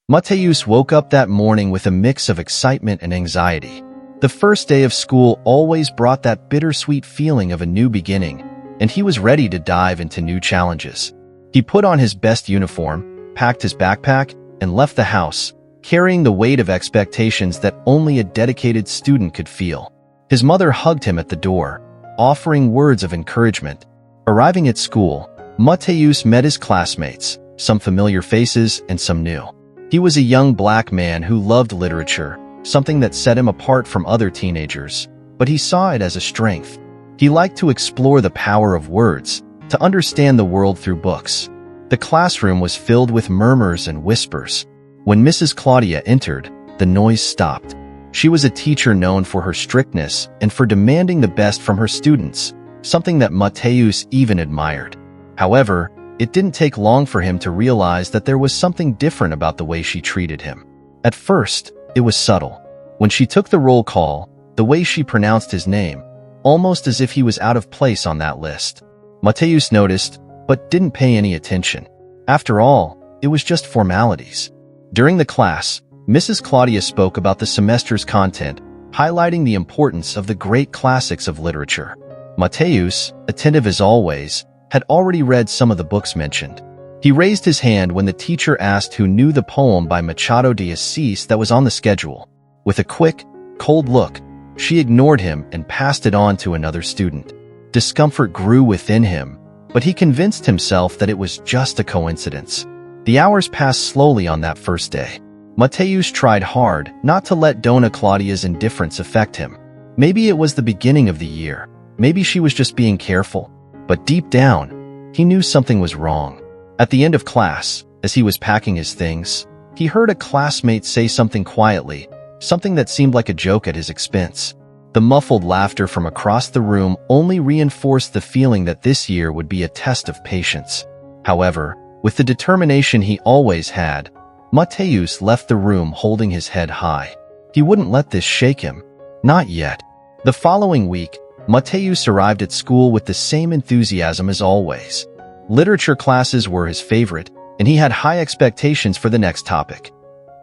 Mateus woke up that morning with a mix of excitement and anxiety. The first day of school always brought that bittersweet feeling of a new beginning, and he was ready to dive into new challenges. He put on his best uniform, packed his backpack, and left the house, carrying the weight of expectations that only a dedicated student could feel. His mother hugged him at the door, offering words of encouragement. Arriving at school, Mateus met his classmates, some familiar faces and some new. He was a young black man who loved literature, something that set him apart from other teenagers, but he saw it as a strength. He liked to explore the power of words, to understand the world through books. The classroom was filled with murmurs and whispers. When Mrs. Claudia entered, the noise stopped. She was a teacher known for her strictness and for demanding the best from her students, something that Mateus even admired. However, it didn't take long for him to realize that there was something different about the way she treated him. At first, it was subtle. When she took the roll call, the way she pronounced his name, almost as if he was out of place on that list. Mateus noticed, but didn't pay any attention. After all, it was just formalities. During the class, Mrs. Claudia spoke about the semester's content, highlighting the importance of the great classics of literature. Mateus, attentive as always, had already read some of the books mentioned. He raised his hand when the teacher asked who knew the poem by Machado de Assis that was on the schedule. With a quick, cold look, she ignored him and passed it on to another student. Discomfort grew within him, but he convinced himself that it was just a coincidence. The hours passed slowly on that first day. Mateus tried hard not to let Dona Claudia's indifference affect him. Maybe it was the beginning of the year. Maybe she was just being careful. But deep down, he knew something was wrong. At the end of class, as he was packing his things, he heard a classmate say something quietly, something that seemed like a joke at his expense. The muffled laughter from across the room only reinforced the feeling that this year would be a test of patience. However, with the determination he always had, Mateus left the room holding his head high. He wouldn't let this shake him. Not yet. The following week, Mateus arrived at school with the same enthusiasm as always. Literature classes were his favorite, and he had high expectations for the next topic,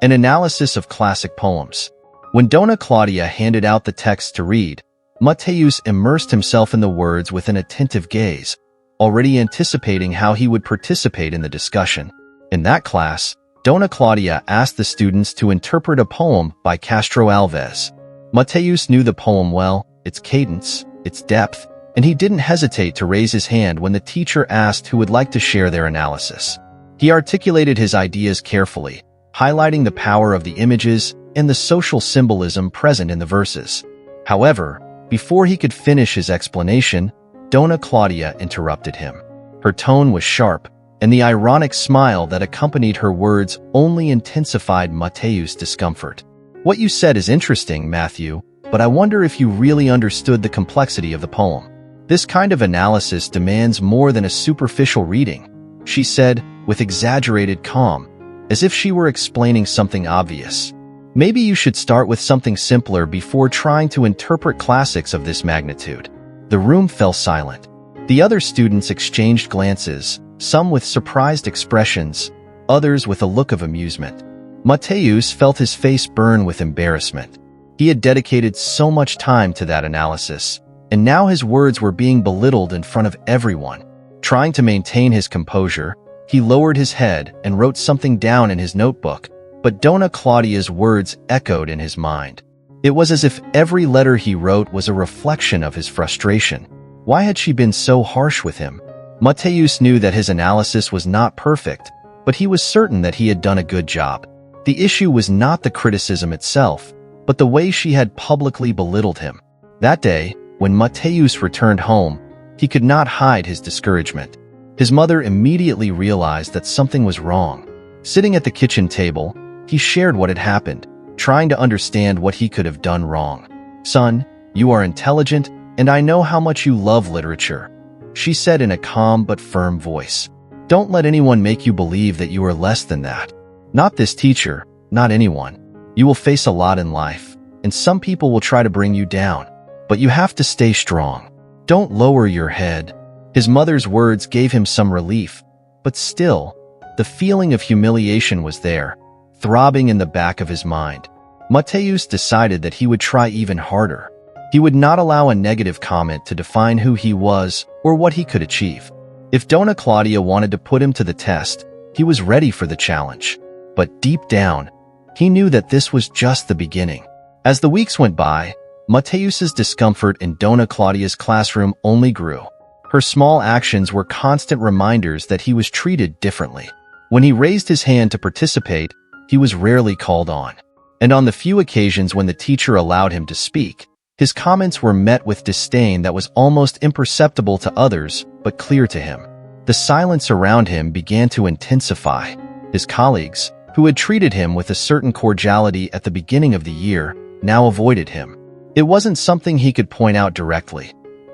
an analysis of classic poems. When Dona Claudia handed out the text to read, Mateus immersed himself in the words with an attentive gaze, already anticipating how he would participate in the discussion. In that class, Dona Claudia asked the students to interpret a poem by Castro Alves. Mateus knew the poem well, its cadence, its depth, and he didn't hesitate to raise his hand when the teacher asked who would like to share their analysis. He articulated his ideas carefully, highlighting the power of the images and the social symbolism present in the verses. However, before he could finish his explanation, Dona Claudia interrupted him. Her tone was sharp, and the ironic smile that accompanied her words only intensified Mateus' discomfort. "What you said is interesting, Matthew, but I wonder if you really understood the complexity of the poem. This kind of analysis demands more than a superficial reading," she said, with exaggerated calm, as if she were explaining something obvious. "Maybe you should start with something simpler before trying to interpret classics of this magnitude." The room fell silent. The other students exchanged glances, some with surprised expressions, others with a look of amusement. Mateus felt his face burn with embarrassment. He had dedicated so much time to that analysis, and now his words were being belittled in front of everyone. Trying to maintain his composure, he lowered his head and wrote something down in his notebook, but Dona Claudia's words echoed in his mind. It was as if every letter he wrote was a reflection of his frustration. Why had she been so harsh with him? Mateus knew that his analysis was not perfect, but he was certain that he had done a good job. The issue was not the criticism itself, but the way she had publicly belittled him. That day, when Mateus returned home, he could not hide his discouragement. His mother immediately realized that something was wrong. Sitting at the kitchen table, he shared what had happened, trying to understand what he could have done wrong. "Son, you are intelligent, and I know how much you love literature," she said in a calm but firm voice. "Don't let anyone make you believe that you are less than that. Not this teacher, not anyone. You will face a lot in life, and some people will try to bring you down, but you have to stay strong. Don't lower your head." His mother's words gave him some relief, but still, the feeling of humiliation was there, throbbing in the back of his mind. Mateus decided that he would try even harder. He would not allow a negative comment to define who he was or what he could achieve. If Dona Claudia wanted to put him to the test, he was ready for the challenge. But deep down, he knew that this was just the beginning. As the weeks went by, Mateus's discomfort in Dona Claudia's classroom only grew. Her small actions were constant reminders that he was treated differently. When he raised his hand to participate, he was rarely called on. And on the few occasions when the teacher allowed him to speak, his comments were met with disdain that was almost imperceptible to others, but clear to him. The silence around him began to intensify. His colleagues, who had treated him with a certain cordiality at the beginning of the year, now avoided him. It wasn't something he could point out directly.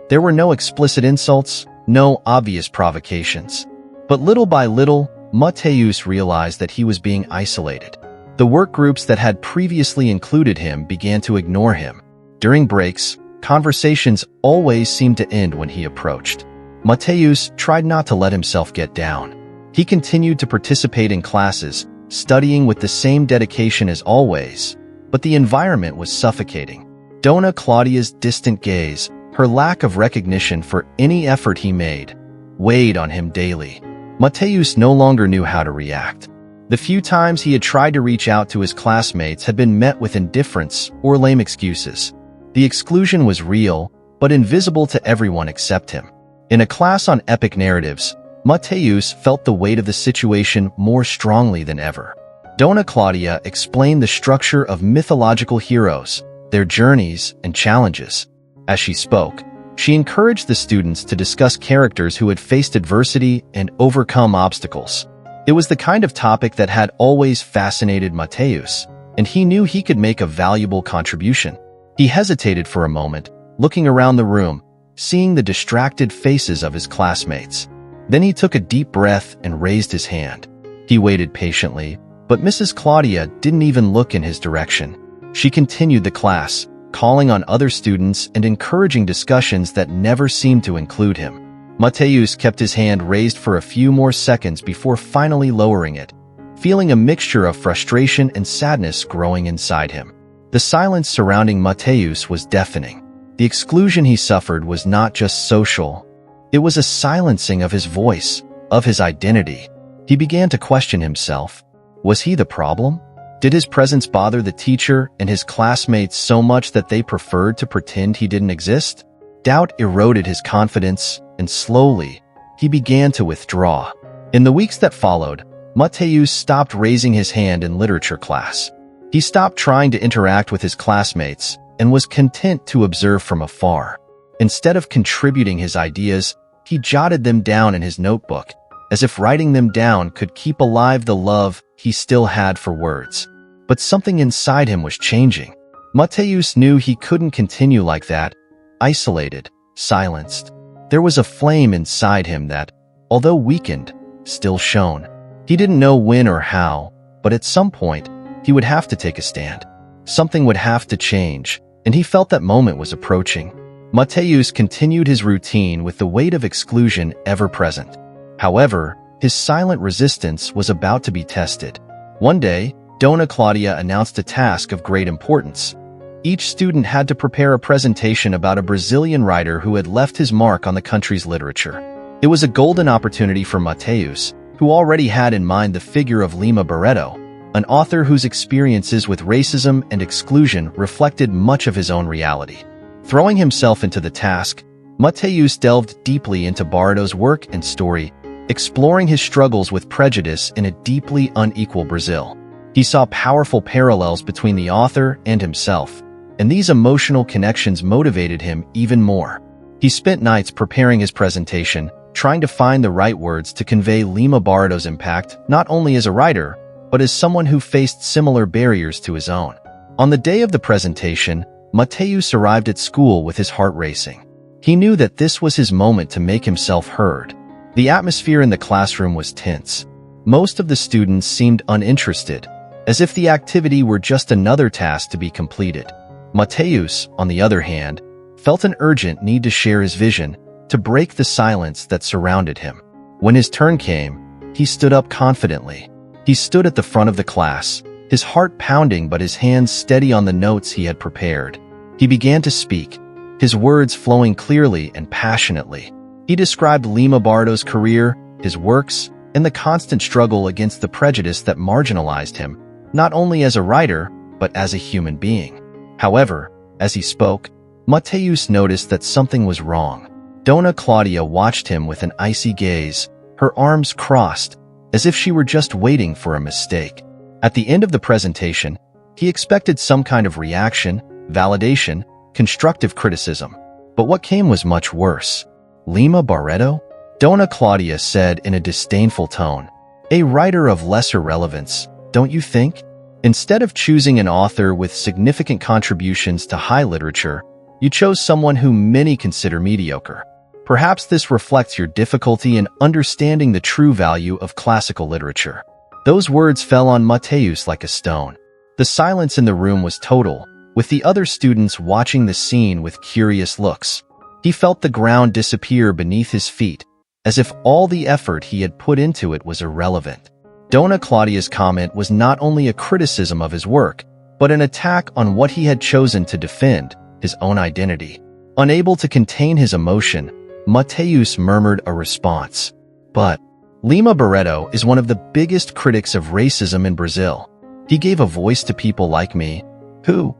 There were no explicit insults, no obvious provocations. But little by little, Mateus realized that he was being isolated. The work groups that had previously included him began to ignore him. During breaks, conversations always seemed to end when he approached. Mateus tried not to let himself get down. He continued to participate in classes, studying with the same dedication as always, but the environment was suffocating. Dona Claudia's distant gaze, her lack of recognition for any effort he made, weighed on him daily. Mateus no longer knew how to react. The few times he had tried to reach out to his classmates had been met with indifference or lame excuses. The exclusion was real, but invisible to everyone except him. In a class on epic narratives, Mateus felt the weight of the situation more strongly than ever. Dona Claudia explained the structure of mythological heroes, their journeys and challenges. As she spoke, she encouraged the students to discuss characters who had faced adversity and overcome obstacles. It was the kind of topic that had always fascinated Mateus, and he knew he could make a valuable contribution. He hesitated for a moment, looking around the room, seeing the distracted faces of his classmates. Then he took a deep breath and raised his hand. He waited patiently, but Mrs. Claudia didn't even look in his direction. She continued the class, calling on other students and encouraging discussions that never seemed to include him. Mateus kept his hand raised for a few more seconds before finally lowering it, feeling a mixture of frustration and sadness growing inside him. The silence surrounding Mateus was deafening. The exclusion he suffered was not just social. It was a silencing of his voice, of his identity. He began to question himself. Was he the problem? Did his presence bother the teacher and his classmates so much that they preferred to pretend he didn't exist? Doubt eroded his confidence, and slowly, he began to withdraw. In the weeks that followed, Mateus stopped raising his hand in literature class. He stopped trying to interact with his classmates and was content to observe from afar. Instead of contributing his ideas, he jotted them down in his notebook, as if writing them down could keep alive the love he still had for words. But something inside him was changing. Mateus knew he couldn't continue like that, isolated, silenced. There was a flame inside him that, although weakened, still shone. He didn't know when or how, but at some point, he would have to take a stand. Something would have to change, and he felt that moment was approaching. Mateus continued his routine with the weight of exclusion ever present. However, his silent resistance was about to be tested. One day, Dona Claudia announced a task of great importance. Each student had to prepare a presentation about a Brazilian writer who had left his mark on the country's literature. It was a golden opportunity for Mateus, who already had in mind the figure of Lima Barreto, an author whose experiences with racism and exclusion reflected much of his own reality. Throwing himself into the task, Mateus delved deeply into Barreto's work and story, exploring his struggles with prejudice in a deeply unequal Brazil. He saw powerful parallels between the author and himself, and these emotional connections motivated him even more. He spent nights preparing his presentation, trying to find the right words to convey Lima Barreto's impact not only as a writer, but as someone who faced similar barriers to his own. On the day of the presentation, Mateus arrived at school with his heart racing. He knew that this was his moment to make himself heard. The atmosphere in the classroom was tense. Most of the students seemed uninterested, as if the activity were just another task to be completed. Mateus, on the other hand, felt an urgent need to share his vision, to break the silence that surrounded him. When his turn came, he stood up confidently. He stood at the front of the class, his heart pounding but his hands steady on the notes he had prepared. He began to speak, his words flowing clearly and passionately. He described Lima Bardo's career, his works, and the constant struggle against the prejudice that marginalized him, not only as a writer, but as a human being. However, as he spoke, Mateus noticed that something was wrong. Dona Claudia watched him with an icy gaze, her arms crossed, as if she were just waiting for a mistake. At the end of the presentation, he expected some kind of reaction, validation, constructive criticism. But what came was much worse. Lima Barreto? Dona Claudia said in a disdainful tone. A writer of lesser relevance, don't you think? Instead of choosing an author with significant contributions to high literature, you chose someone whom many consider mediocre. Perhaps this reflects your difficulty in understanding the true value of classical literature. Those words fell on Mateus like a stone. The silence in the room was total, with the other students watching the scene with curious looks. He felt the ground disappear beneath his feet, as if all the effort he had put into it was irrelevant. Dona Claudia's comment was not only a criticism of his work, but an attack on what he had chosen to defend, his own identity. Unable to contain his emotion, Mateus murmured a response. But Lima Barreto is one of the biggest critics of racism in Brazil. He gave a voice to people like me. Who?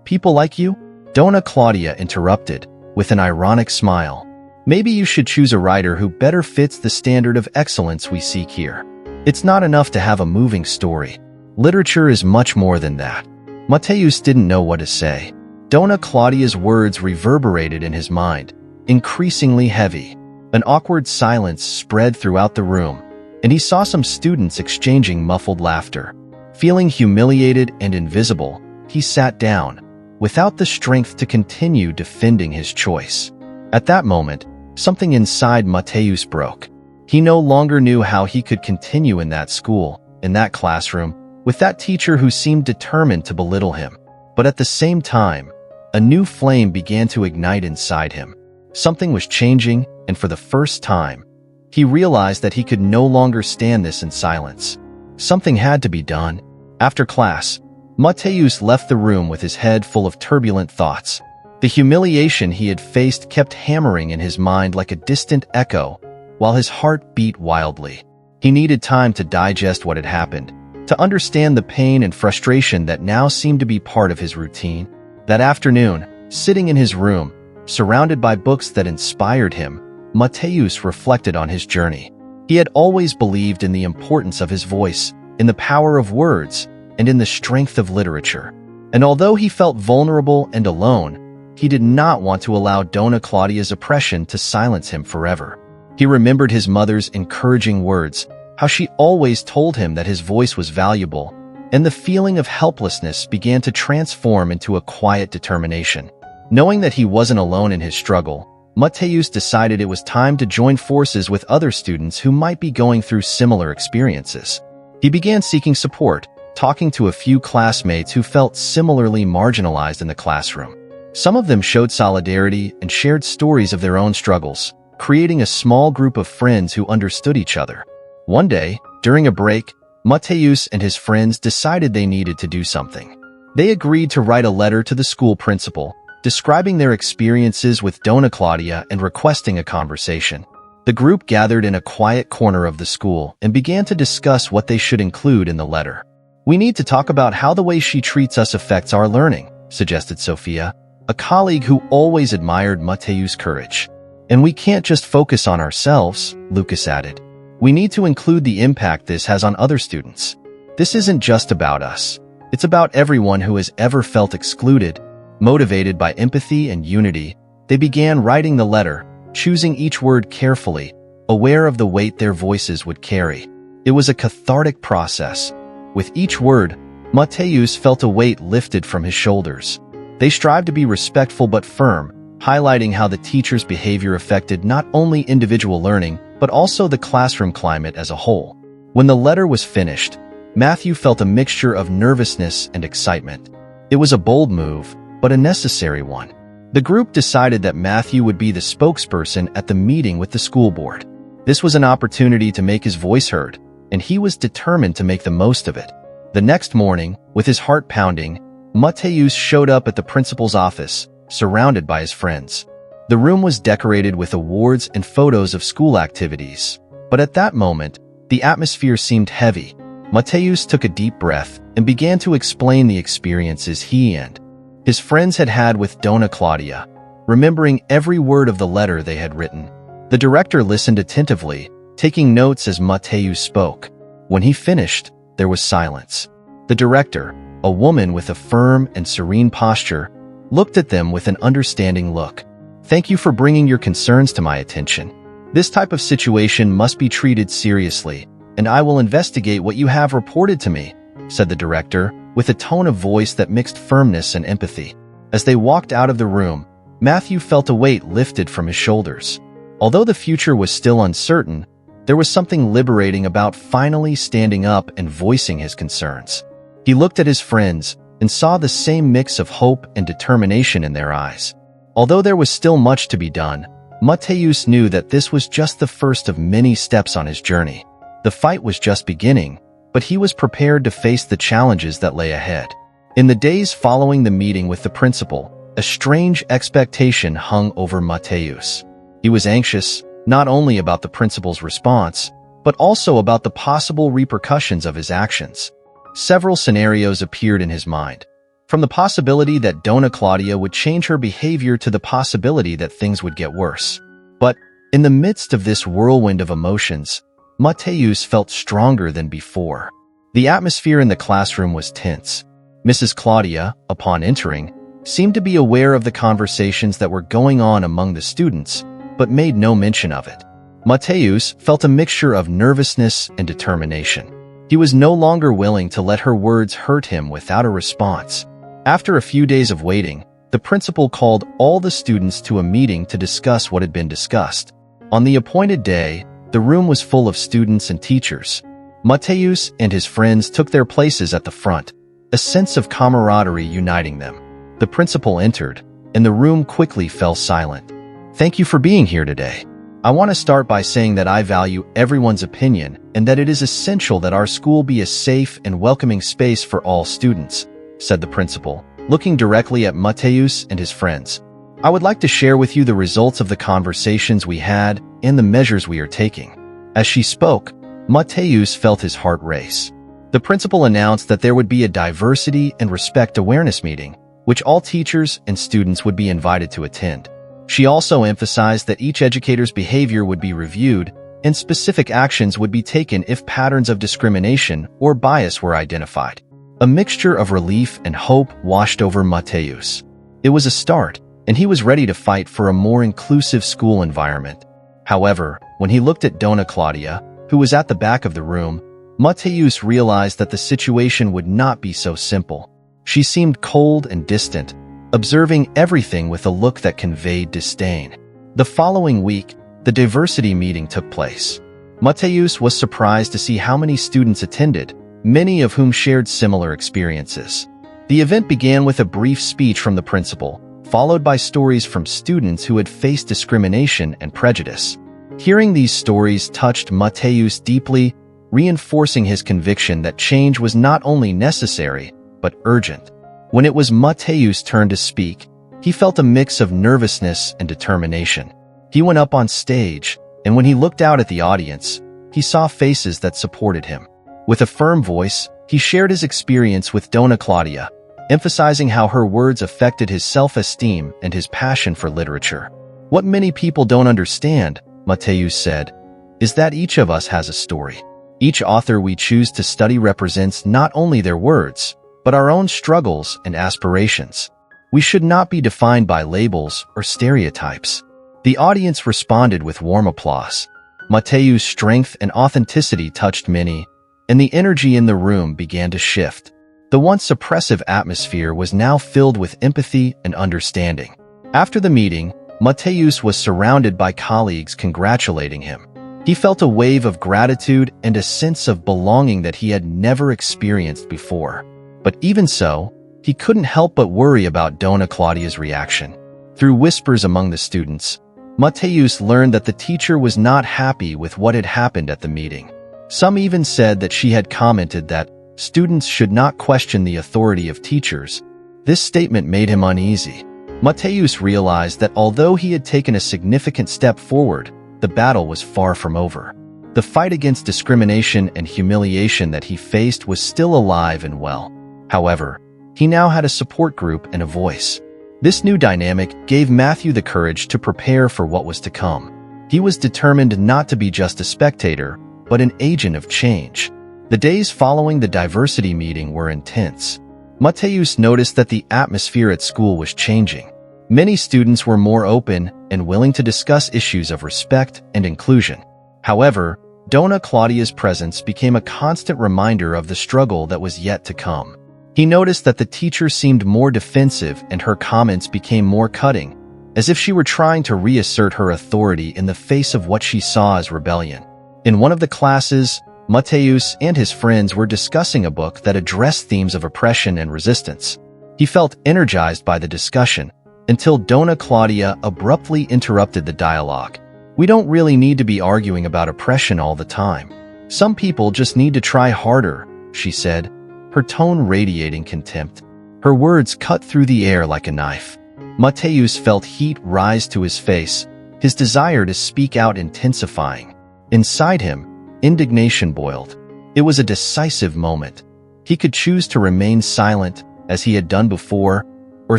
People like you? Dona Claudia interrupted, with an ironic smile. Maybe you should choose a writer who better fits the standard of excellence we seek here. It's not enough to have a moving story. Literature is much more than that. Mateus didn't know what to say. Dona Claudia's words reverberated in his mind, increasingly heavy. An awkward silence spread throughout the room, and he saw some students exchanging muffled laughter. Feeling humiliated and invisible, he sat down, without the strength to continue defending his choice. At that moment, something inside Mateus broke. He no longer knew how he could continue in that school, in that classroom, with that teacher who seemed determined to belittle him. But at the same time, a new flame began to ignite inside him. Something was changing, and for the first time, he realized that he could no longer stand this in silence. Something had to be done. After class, Mateus left the room with his head full of turbulent thoughts. The humiliation he had faced kept hammering in his mind like a distant echo, while his heart beat wildly. He needed time to digest what had happened, to understand the pain and frustration that now seemed to be part of his routine. That afternoon, sitting in his room, surrounded by books that inspired him, Mateus reflected on his journey. He had always believed in the importance of his voice, in the power of words, and in the strength of literature. And although he felt vulnerable and alone, he did not want to allow Dona Claudia's oppression to silence him forever. He remembered his mother's encouraging words, how she always told him that his voice was valuable, and the feeling of helplessness began to transform into a quiet determination. Knowing that he wasn't alone in his struggle, Mateus decided it was time to join forces with other students who might be going through similar experiences. He began seeking support, talking to a few classmates who felt similarly marginalized in the classroom. Some of them showed solidarity and shared stories of their own struggles, creating a small group of friends who understood each other. One day, during a break, Mateus and his friends decided they needed to do something. They agreed to write a letter to the school principal, describing their experiences with Dona Claudia and requesting a conversation. The group gathered in a quiet corner of the school and began to discuss what they should include in the letter. "We need to talk about how the way she treats us affects our learning," suggested Sophia, a colleague who always admired Mateus' courage. "And we can't just focus on ourselves," Lucas added. "We need to include the impact this has on other students. This isn't just about us. It's about everyone who has ever felt excluded." Motivated by empathy and unity, they began writing the letter, choosing each word carefully, aware of the weight their voices would carry. It was a cathartic process. With each word, Mateus felt a weight lifted from his shoulders. They strived to be respectful but firm, highlighting how the teacher's behavior affected not only individual learning, but also the classroom climate as a whole. When the letter was finished, Matthew felt a mixture of nervousness and excitement. It was a bold move, but a necessary one. The group decided that Matthew would be the spokesperson at the meeting with the school board. This was an opportunity to make his voice heard, and he was determined to make the most of it. The next morning, with his heart pounding, Mateus showed up at the principal's office, surrounded by his friends. The room was decorated with awards and photos of school activities. But at that moment, the atmosphere seemed heavy. Mateus took a deep breath and began to explain the experiences he and his friends had had with Dona Claudia, remembering every word of the letter they had written. The director listened attentively, taking notes as Mateus spoke. When he finished, there was silence. The director, a woman with a firm and serene posture, looked at them with an understanding look. "Thank you for bringing your concerns to my attention. This type of situation must be treated seriously, and I will investigate what you have reported to me," said the director, with a tone of voice that mixed firmness and empathy. As they walked out of the room, Matthew felt a weight lifted from his shoulders. Although the future was still uncertain, there was something liberating about finally standing up and voicing his concerns. He looked at his friends and saw the same mix of hope and determination in their eyes. Although there was still much to be done, Mateus knew that this was just the first of many steps on his journey. The fight was just beginning, but he was prepared to face the challenges that lay ahead. In the days following the meeting with the principal, a strange expectation hung over Mateus. He was anxious, not only about the principal's response, but also about the possible repercussions of his actions. Several scenarios appeared in his mind, from the possibility that Dona Claudia would change her behavior to the possibility that things would get worse. But in the midst of this whirlwind of emotions, Mateus felt stronger than before. The atmosphere in the classroom was tense. Mrs. Claudia, upon entering, seemed to be aware of the conversations that were going on among the students, but made no mention of it. Mateus felt a mixture of nervousness and determination. He was no longer willing to let her words hurt him without a response. After a few days of waiting, the principal called all the students to a meeting to discuss what had been discussed. On the appointed day, the room was full of students and teachers. Mateus and his friends took their places at the front, a sense of camaraderie uniting them. The principal entered, and the room quickly fell silent. "Thank you for being here today. I want to start by saying that I value everyone's opinion and that it is essential that our school be a safe and welcoming space for all students," said the principal, looking directly at Mateus and his friends. "I would like to share with you the results of the conversations we had and the measures we are taking." As she spoke, Mateus felt his heart race. The principal announced that there would be a diversity and respect awareness meeting, which all teachers and students would be invited to attend. She also emphasized that each educator's behavior would be reviewed and specific actions would be taken if patterns of discrimination or bias were identified. A mixture of relief and hope washed over Mateus. It was a start, and he was ready to fight for a more inclusive school environment. However, when he looked at Dona Claudia, who was at the back of the room, Mateus realized that the situation would not be so simple. She seemed cold and distant, observing everything with a look that conveyed disdain. The following week, the diversity meeting took place. Mateus was surprised to see how many students attended, many of whom shared similar experiences. The event began with a brief speech from the principal, followed by stories from students who had faced discrimination and prejudice. Hearing these stories touched Mateus deeply, reinforcing his conviction that change was not only necessary, but urgent. When it was Mateus' turn to speak, he felt a mix of nervousness and determination. He went up on stage, and when he looked out at the audience, he saw faces that supported him. With a firm voice, he shared his experience with Dona Claudia, emphasizing how her words affected his self-esteem and his passion for literature. "What many people don't understand," Mateus said, "is that each of us has a story. Each author we choose to study represents not only their words, but our own struggles and aspirations. We should not be defined by labels or stereotypes." The audience responded with warm applause. Mateus' strength and authenticity touched many, and the energy in the room began to shift. The once oppressive atmosphere was now filled with empathy and understanding. After the meeting, Mateus was surrounded by colleagues congratulating him. He felt a wave of gratitude and a sense of belonging that he had never experienced before. But even so, he couldn't help but worry about Dona Claudia's reaction. Through whispers among the students, Mateus learned that the teacher was not happy with what had happened at the meeting. Some even said that she had commented that students should not question the authority of teachers. This statement made him uneasy. Mateus realized that although he had taken a significant step forward, the battle was far from over. The fight against discrimination and humiliation that he faced was still alive and well. However, he now had a support group and a voice. This new dynamic gave Matthew the courage to prepare for what was to come. He was determined not to be just a spectator, but an agent of change. The days following the diversity meeting were intense. Mateus noticed that the atmosphere at school was changing. Many students were more open and willing to discuss issues of respect and inclusion. However, Dona Claudia's presence became a constant reminder of the struggle that was yet to come. He noticed that the teacher seemed more defensive and her comments became more cutting, as if she were trying to reassert her authority in the face of what she saw as rebellion. In one of the classes, Mateus and his friends were discussing a book that addressed themes of oppression and resistance. He felt energized by the discussion, until Dona Claudia abruptly interrupted the dialogue. "We don't really need to be arguing about oppression all the time. Some people just need to try harder," she said, her tone radiating contempt. Her words cut through the air like a knife. Mateus felt heat rise to his face, his desire to speak out intensifying. Inside him, indignation boiled. It was a decisive moment. He could choose to remain silent, as he had done before, or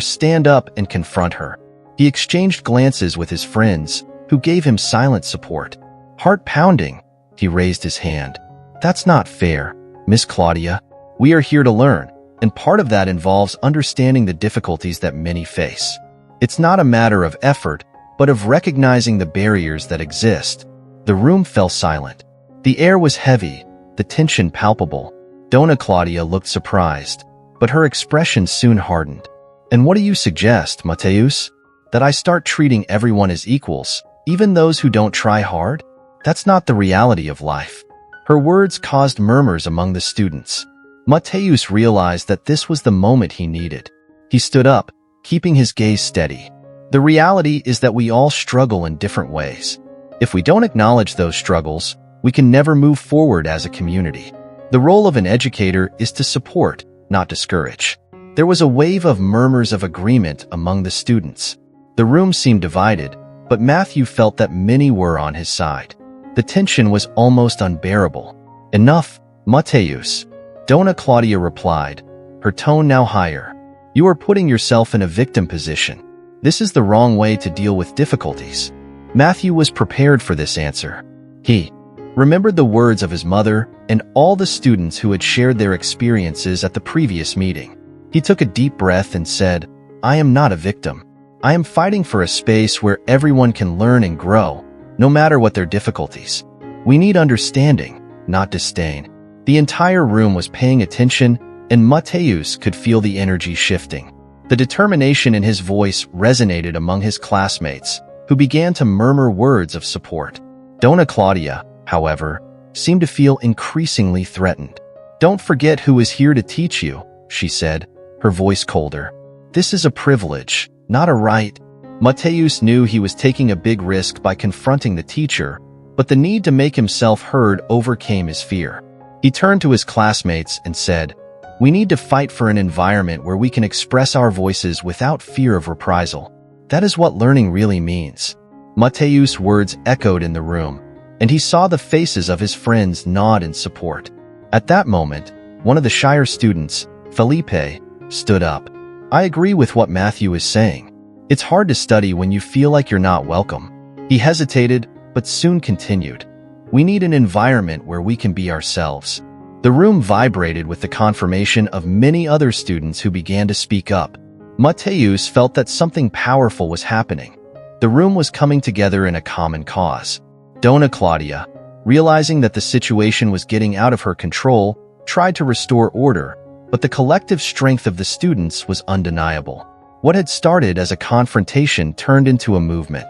stand up and confront her. He exchanged glances with his friends, who gave him silent support. Heart pounding, he raised his hand. "That's not fair, Miss Claudia. We are here to learn, and part of that involves understanding the difficulties that many face. It's not a matter of effort, but of recognizing the barriers that exist." The room fell silent. The air was heavy, the tension palpable. Dona Claudia looked surprised, but her expression soon hardened. "And what do you suggest, Mateus? That I start treating everyone as equals, even those who don't try hard? That's not the reality of life." Her words caused murmurs among the students. Mateus realized that this was the moment he needed. He stood up, keeping his gaze steady. "The reality is that we all struggle in different ways. If we don't acknowledge those struggles, we can never move forward as a community. The role of an educator is to support, not discourage." There was a wave of murmurs of agreement among the students. The room seemed divided, but Matthew felt that many were on his side. The tension was almost unbearable. "Enough, Mateus," Dona Claudia replied, her tone now higher. "You are putting yourself in a victim position. This is the wrong way to deal with difficulties." Matthew was prepared for this answer. He remembered the words of his mother and all the students who had shared their experiences at the previous meeting. He took a deep breath and said, "I am not a victim. I am fighting for a space where everyone can learn and grow, no matter what their difficulties. We need understanding, not disdain." The entire room was paying attention, and Mateus could feel the energy shifting. The determination in his voice resonated among his classmates, who began to murmur words of support. Dona Claudia, however, seemed to feel increasingly threatened. "Don't forget who is here to teach you," she said, her voice colder. "This is a privilege, not a right." Mateus knew he was taking a big risk by confronting the teacher, but the need to make himself heard overcame his fear. He turned to his classmates and said, "We need to fight for an environment where we can express our voices without fear of reprisal. That is what learning really means." Mateus' words echoed in the room, and he saw the faces of his friends nod in support. At that moment, one of the shyer students, Felipe, stood up. "I agree with what Matthew is saying. It's hard to study when you feel like you're not welcome." He hesitated, but soon continued. "We need an environment where we can be ourselves." The room vibrated with the confirmation of many other students who began to speak up. Mateus felt that something powerful was happening. The room was coming together in a common cause. Dona Claudia, realizing that the situation was getting out of her control, tried to restore order, but the collective strength of the students was undeniable. What had started as a confrontation turned into a movement.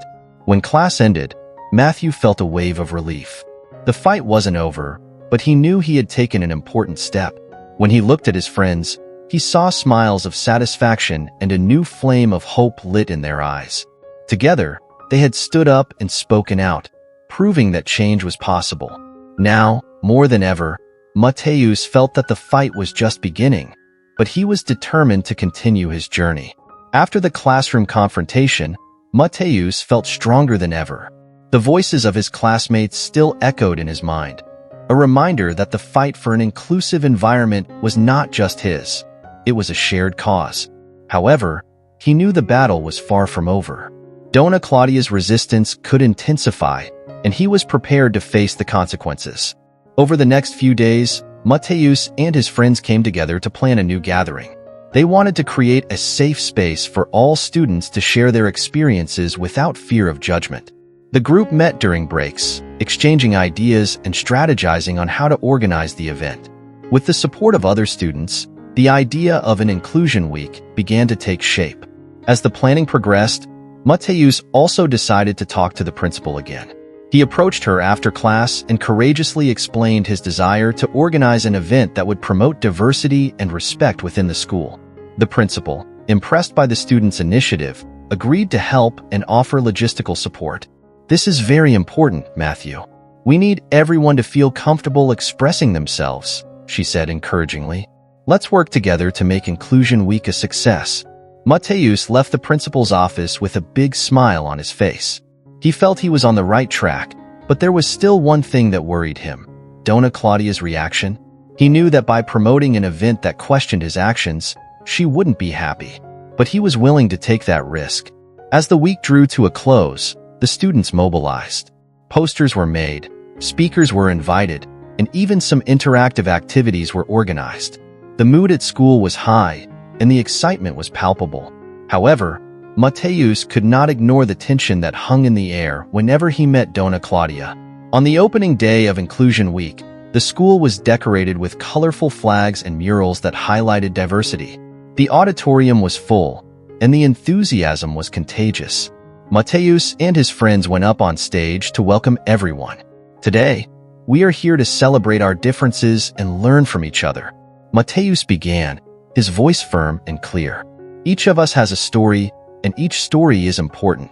When class ended, Matthew felt a wave of relief. The fight wasn't over, but he knew he had taken an important step. When he looked at his friends, he saw smiles of satisfaction and a new flame of hope lit in their eyes. Together, they had stood up and spoken out, proving that change was possible. Now, more than ever, Mateus felt that the fight was just beginning, but he was determined to continue his journey. After the classroom confrontation, Mateus felt stronger than ever. The voices of his classmates still echoed in his mind, a reminder that the fight for an inclusive environment was not just his. It was a shared cause. However, he knew the battle was far from over. Dona Claudia's resistance could intensify, and he was prepared to face the consequences. Over the next few days, Mateus and his friends came together to plan a new gathering. They wanted to create a safe space for all students to share their experiences without fear of judgment. The group met during breaks, exchanging ideas and strategizing on how to organize the event. With the support of other students, the idea of an inclusion week began to take shape. As the planning progressed, Mateus also decided to talk to the principal again. He approached her after class and courageously explained his desire to organize an event that would promote diversity and respect within the school. The principal, impressed by the students' initiative, agreed to help and offer logistical support. "This is very important, Matthew. We need everyone to feel comfortable expressing themselves," she said encouragingly. "Let's work together to make Inclusion Week a success." Mateus left the principal's office with a big smile on his face. He felt he was on the right track, but there was still one thing that worried him: Dona Claudia's reaction. He knew that by promoting an event that questioned his actions, she wouldn't be happy, but he was willing to take that risk. As the week drew to a close, the students mobilized. Posters were made, speakers were invited, and even some interactive activities were organized. The mood at school was high, and the excitement was palpable. However, Mateus could not ignore the tension that hung in the air whenever he met Dona Claudia. On the opening day of Inclusion Week, the school was decorated with colorful flags and murals that highlighted diversity. The auditorium was full, and the enthusiasm was contagious. Mateus and his friends went up on stage to welcome everyone. "Today, we are here to celebrate our differences and learn from each other," Mateus began, his voice firm and clear. "Each of us has a story, and each story is important.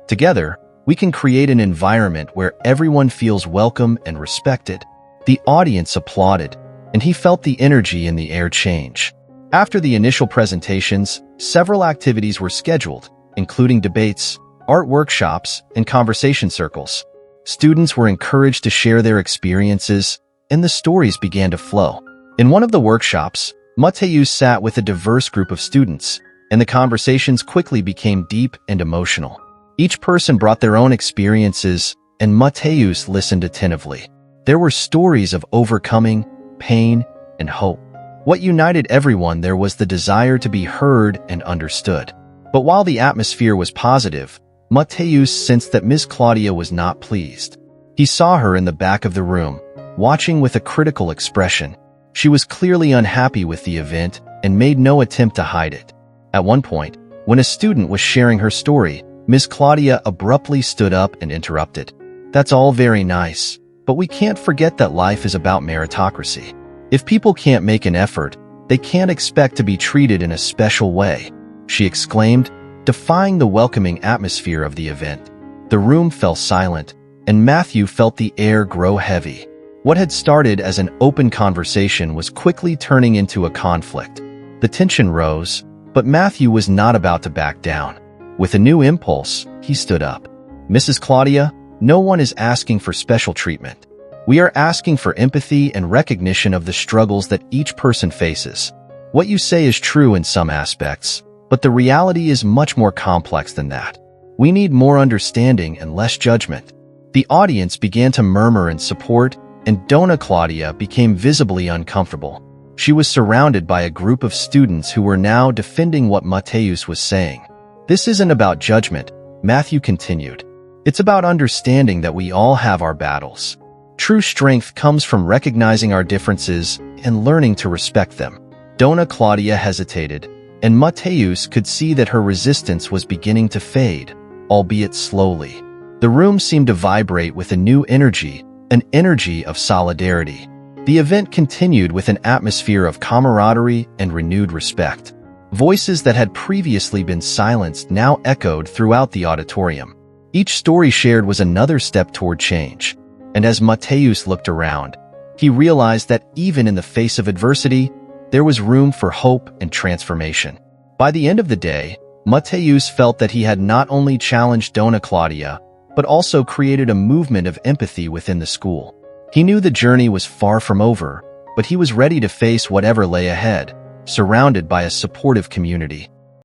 Together, we can create an environment where everyone feels welcome and respected." The audience applauded, and he felt the energy in the air change. After the initial presentations, several activities were scheduled, including debates, art workshops, and conversation circles. Students were encouraged to share their experiences, and the stories began to flow. In one of the workshops, Mateus sat with a diverse group of students, and the conversations quickly became deep and emotional. Each person brought their own experiences, and Mateus listened attentively. There were stories of overcoming, pain, and hope. What united everyone there was the desire to be heard and understood. But while the atmosphere was positive, Mateus sensed that Miss Claudia was not pleased. He saw her in the back of the room, watching with a critical expression. She was clearly unhappy with the event and made no attempt to hide it. At one point, when a student was sharing her story, Miss Claudia abruptly stood up and interrupted. "That's all very nice, but we can't forget that life is about meritocracy. If people can't make an effort, they can't expect to be treated in a special way," she exclaimed, defying the welcoming atmosphere of the event. The room fell silent, and Matthew felt the air grow heavy. What had started as an open conversation was quickly turning into a conflict. The tension rose, but Matthew was not about to back down. With a new impulse, he stood up. "Mrs. Claudia, no one is asking for special treatment. We are asking for empathy and recognition of the struggles that each person faces. What you say is true in some aspects, but the reality is much more complex than that. We need more understanding and less judgment." The audience began to murmur in support, and Dona Claudia became visibly uncomfortable. She was surrounded by a group of students who were now defending what Mateus was saying. "This isn't about judgment," Matthew continued. "It's about understanding that we all have our battles. True strength comes from recognizing our differences and learning to respect them." Dona Claudia hesitated, and Mateus could see that her resistance was beginning to fade, albeit slowly. The room seemed to vibrate with a new energy, an energy of solidarity. The event continued with an atmosphere of camaraderie and renewed respect. Voices that had previously been silenced now echoed throughout the auditorium. Each story shared was another step toward change. And as Mateus looked around, He realized that even in the face of adversity, there was room for hope and transformation. By the end of the day, Mateus felt that he had not only challenged Dona Claudia, but also created a movement of empathy within the school. He knew the journey was far from over, but he was ready to face whatever lay ahead, surrounded by a supportive community.